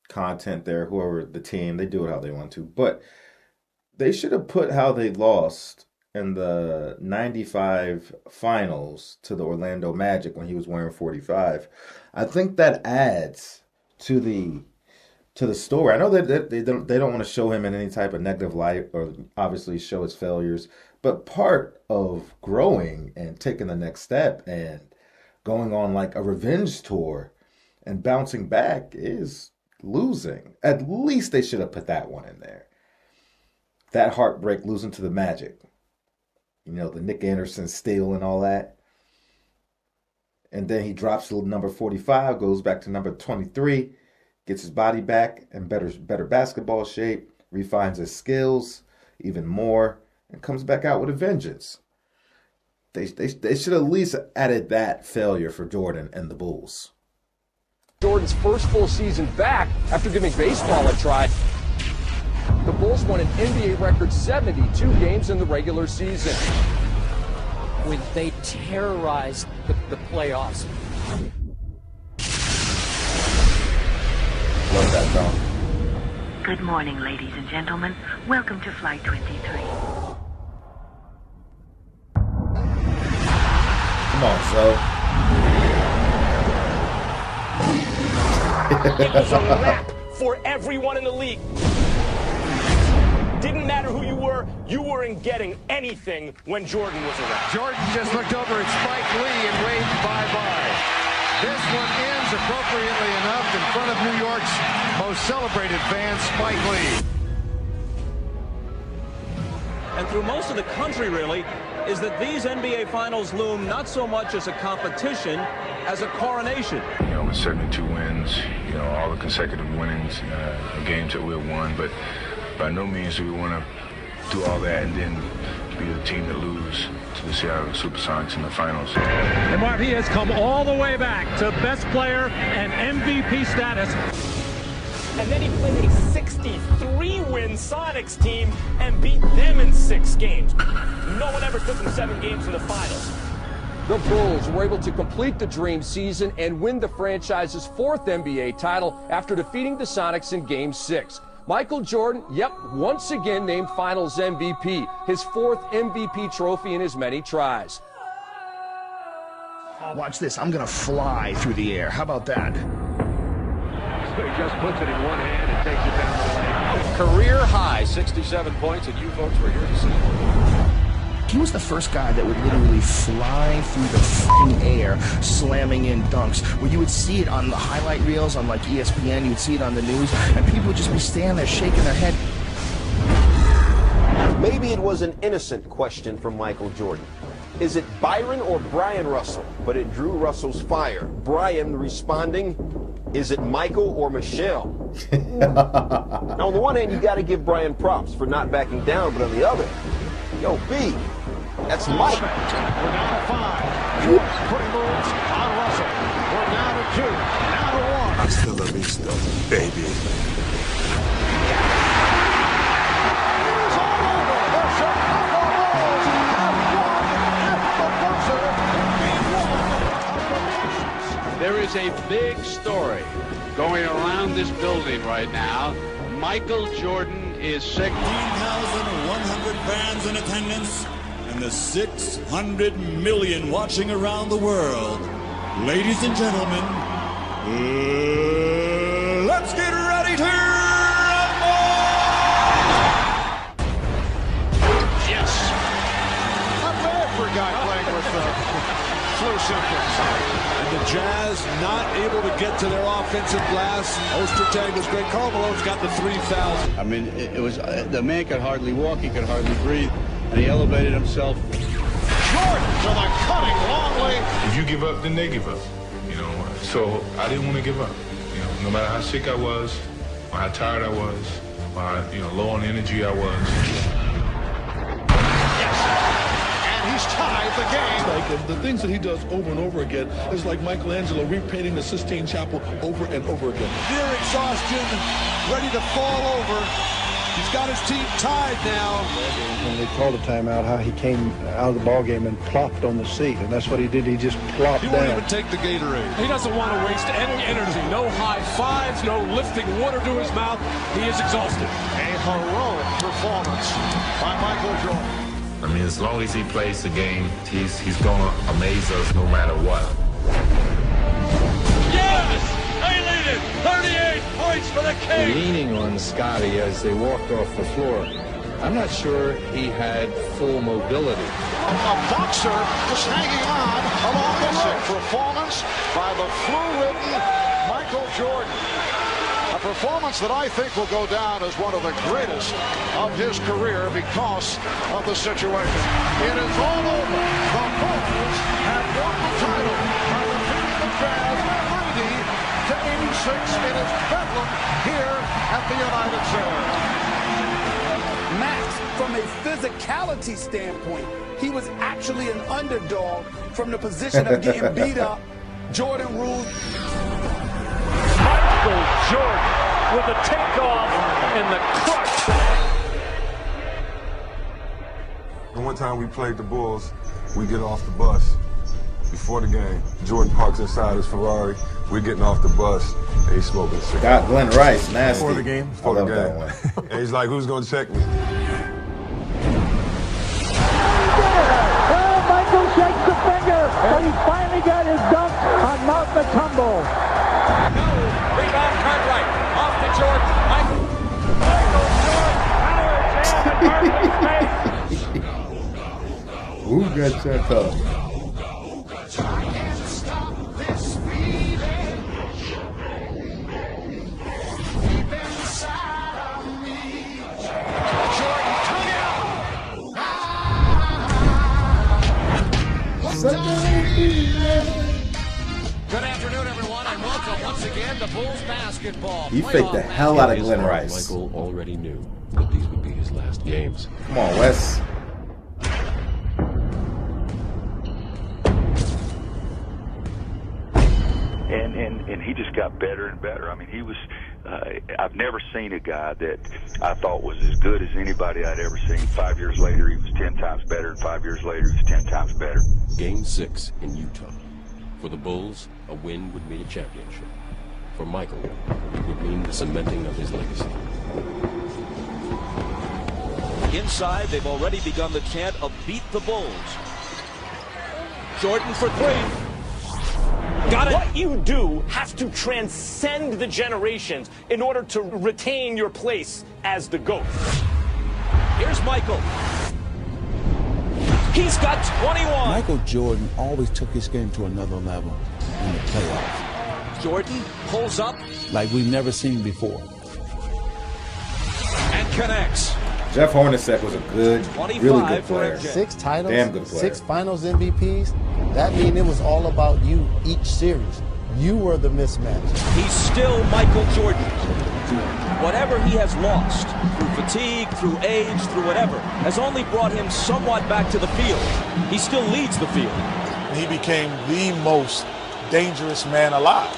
content there, whoever the team, they do it how they want to. But they should have put how they lost in the 95 finals to the Orlando Magic when he was wearing 45. I think that adds to the story. I know that they don't want to show him in any type of negative light or obviously show his failures, but part of growing and taking the next step and going on like a revenge tour and bouncing back is losing. At least they should have put that one in there. That heartbreak, losing to the Magic. You know, the Nick Anderson steal and all that. And then he drops to number 45, goes back to number 23, gets his body back in better basketball shape, refines his skills even more, and comes back out with a vengeance. They should at least added that failure for Jordan and the Bulls. Jordan's first full season back after giving baseball a try. The Bulls won an NBA record 72 games in the regular season. When they terrorized the playoffs. Love that song. Good morning, ladies and gentlemen. Welcome to Flight 23. Come on, Zoe. It was a wrap for everyone in the league. Didn't matter who you weren't getting anything when Jordan was around. Jordan just looked over at Spike Lee and waved bye-bye. This one ends appropriately enough in front of New York's most celebrated fan, Spike Lee. And through most of the country, really, is that these NBA Finals loom not so much as a competition as a coronation. You know, with 72 wins, you know, all the consecutive winnings, games that we've won, but by no means do we want to do all that and then be the team that lose to the Seattle Supersonics in the finals. And Mark, he has come all the way back to best player and MVP status. And then he played a 63-win Sonics team and beat them in 6 games. No one ever took them 7 games in the finals. The Bulls were able to complete the dream season and win the franchise's 4th NBA title after defeating the Sonics in Game 6. Michael Jordan, once again named Finals MVP, his 4th MVP trophy in his many tries. Watch this, I'm gonna fly through the air. How about that? So he just puts it in one hand and takes it down the lane. Career high, 67 points, and you folks were here to see. He was the first guy that would literally fly through the f***ing air, slamming in dunks, where you would see it on the highlight reels on like ESPN, you'd see it on the news, and people would just be standing there shaking their head. Maybe it was an innocent question from Michael Jordan. Is it Byron or Brian Russell? But it drew Russell's fire. Brian responding, is it Michael or Michelle? Now, on the one hand, you got to give Brian props for not backing down, but on the other, yo, B, that's Mike. We're down to 5. Putting moves on Russell. We're down to 2. Now to 1. Hasta la vista, baby. There is a big story going around this building right now. Michael Jordan is sick. 15,100 fans in attendance and the 600 million watching around the world. Ladies and gentlemen, let's get ready to rumble! Yes. Not bad for a guy playing with flu symptoms. And the Jazz not able to get to their offensive glass. Ostertag was great. Karl Malone's got the 3 fouls. I mean, it was the man could hardly walk. He could hardly breathe. And he elevated himself. Jordan to the cutting long way. If you give up, then they give up. You know, so I didn't want to give up. You know, no matter how sick I was, or how tired I was, or how, low on energy I was. He's tied the game. Like the things that he does over and over again is like Michelangelo repainting the Sistine Chapel over and over again. Near exhaustion, ready to fall over. He's got his team tied now. When they called a timeout, how he came out of the ball game and plopped on the seat, and that's what he did. He just plopped down. He won't even take the Gatorade. He doesn't want to waste any energy. No high fives, no lifting water to his mouth. He is exhausted. A heroic performance by Michael Jordan. I mean, as long as he plays the game, he's going to amaze us no matter what. Yes! They lead it! 38 points for the Kings! Leaning on Scotty as they walked off the floor. I'm not sure he had full mobility. A boxer just hanging on along the road. Performance by the flu-ridden Michael Jordan. A performance that I think will go down as one of the greatest of his career because of the situation. It is all over. The Bulls have won the title by defeating the Jazz 90-86. It is Bedlam here at the United Center. Max, from a physicality standpoint, he was actually an underdog from the position of getting beat up. Jordan ruled. Michael Jordan with the takeoff and the crush. The one time we played the Bulls, we get off the bus before the game. Jordan parks inside his Ferrari. We're getting off the bus, and he's smoking a cigarette. Got Glenn Rice, nasty. Before the game? Before the game. And he's like, who's going to check me? Michael shakes the finger, but he finally got his dunk on Mount Matumbo. Rebound Cartwright. Off to Jordan. Michael Jordan. Power jam to Cartwright's face. Who got checked up? Good afternoon, everyone, and welcome once again to Bulls basketball. He faked the hell out of Glenn Rice. Michael already knew that these would be his last games. Come on, Wes. And he just got better and better. I mean, he was, I've never seen a guy that I thought was as good as anybody I'd ever seen. 5 years later, he was 10 times better, and 5 years later, he was 10 times better. Game 6 in Utah. For the Bulls, a win would mean a championship. For Michael, it would mean the cementing of his legacy. Inside, they've already begun the chant of beat the Bulls. Jordan for three. Got it. What you do has to transcend the generations in order to retain your place as the GOAT. Here's Michael. He's got 21. Michael Jordan always took his game to another level in the playoffs. Jordan pulls up. Like we've never seen before. And connects. Jeff Hornacek was a good, really good player. 6 titles, damn good player. 6 finals MVPs. That means it was all about you each series. You were the mismatch. He's still Michael Jordan. Whatever he has lost, through fatigue, through age, through whatever, has only brought him somewhat back to the field. He still leads the field. He became the most dangerous man alive.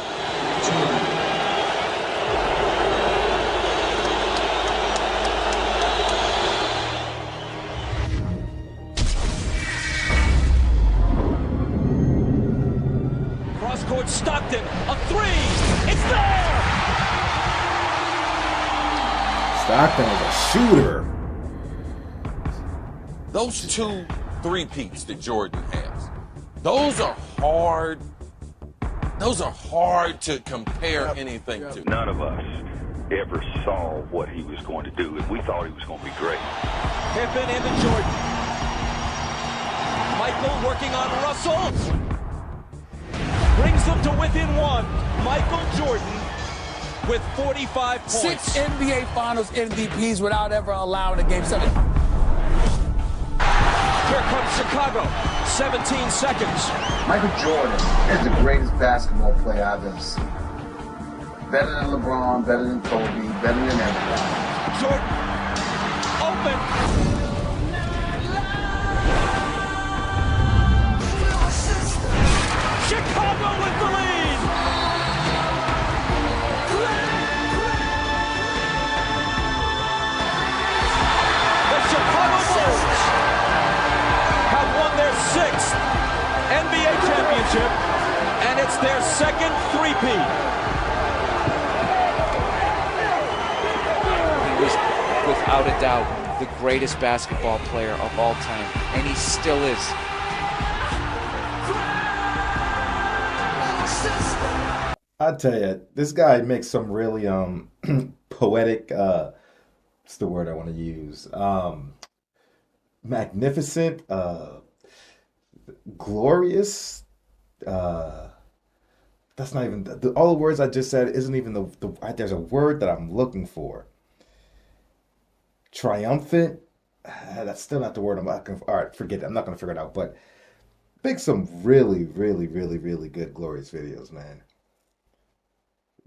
Cross-court stop Stockton, a three. It's there. Stockton is a shooter. Those 2 three-peats that Jordan has, those are hard to compare anything to. None of us ever saw what he was going to do, and we thought he was going to be great. Pippen into Jordan. Michael working on Russell. Brings them to within 1. Michael Jordan with 45 points. 6 NBA Finals MVPs without ever allowing a Game 7. Here comes Chicago. 17 seconds. Michael Jordan is the greatest basketball player I've ever seen. Better than LeBron, better than Kobe, better than everybody. Jordan, open. Chicago with the lead. The Chicago Bulls have won their 6th NBA championship, and it's their second three-peat. He was, without a doubt, the greatest basketball player of all time, and he still is. I tell you, this guy makes some really poetic. What's the word I want to use? Magnificent, glorious. That's not even all the words I just said. Isn't even the. There's a word that I'm looking for. Triumphant. That's still not the word I'm looking for. All right, forget it. I'm not going to figure it out. But make some really, really, really, really good, glorious videos, man.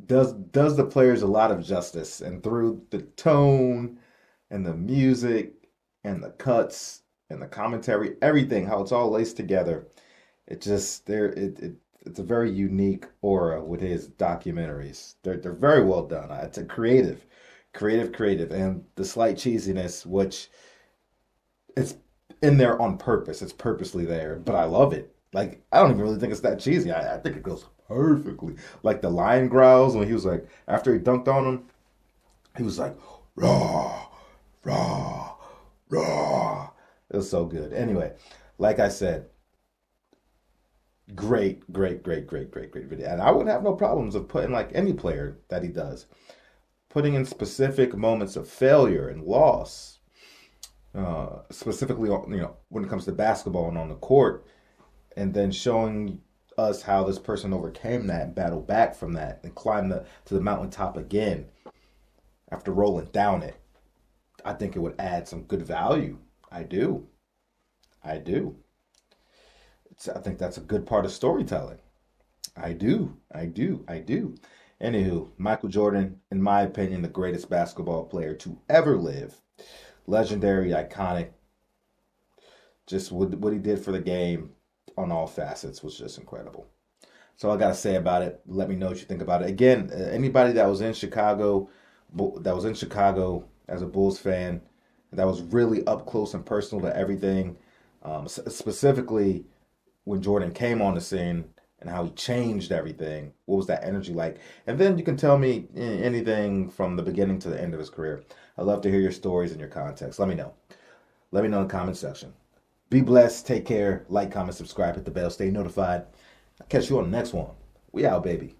Does the players a lot of justice, and through the tone and the music and the cuts and the commentary, everything, how it's all laced together, it's a very unique aura with his documentaries. They're very well done. It's a creative, and the slight cheesiness, which it's in there on purpose. It's purposely there, but I love it. Like, I don't even really think it's that cheesy. I think it goes perfectly. Like the lion growls when he was like, after he dunked on him, he was like, raw, raw, raw. It was so good. Anyway, like I said, great video. And I wouldn't have no problems of putting, like any player that he does, putting in specific moments of failure and loss, specifically, when it comes to basketball and on the court, and then showing us how this person overcame that and battled back from that and climbed to the mountaintop again after rolling down it. I think it would add some good value. I do. I think that's a good part of storytelling. I do. Anywho, Michael Jordan, in my opinion, the greatest basketball player to ever live. Legendary, iconic. Just what he did for the game on all facets was just incredible. That's all I got to say about it. Let me know what you think about it. Again, anybody that was in Chicago as a Bulls fan, that was really up close and personal to everything, specifically when Jordan came on the scene and how he changed everything. What was that energy like? And then you can tell me anything from the beginning to the end of his career. I'd love to hear your stories and your context. Let me know. Let me know in the comment section. Be blessed. Take care. Like, comment, subscribe, hit the bell. Stay notified. I'll catch you on the next one. We out, baby.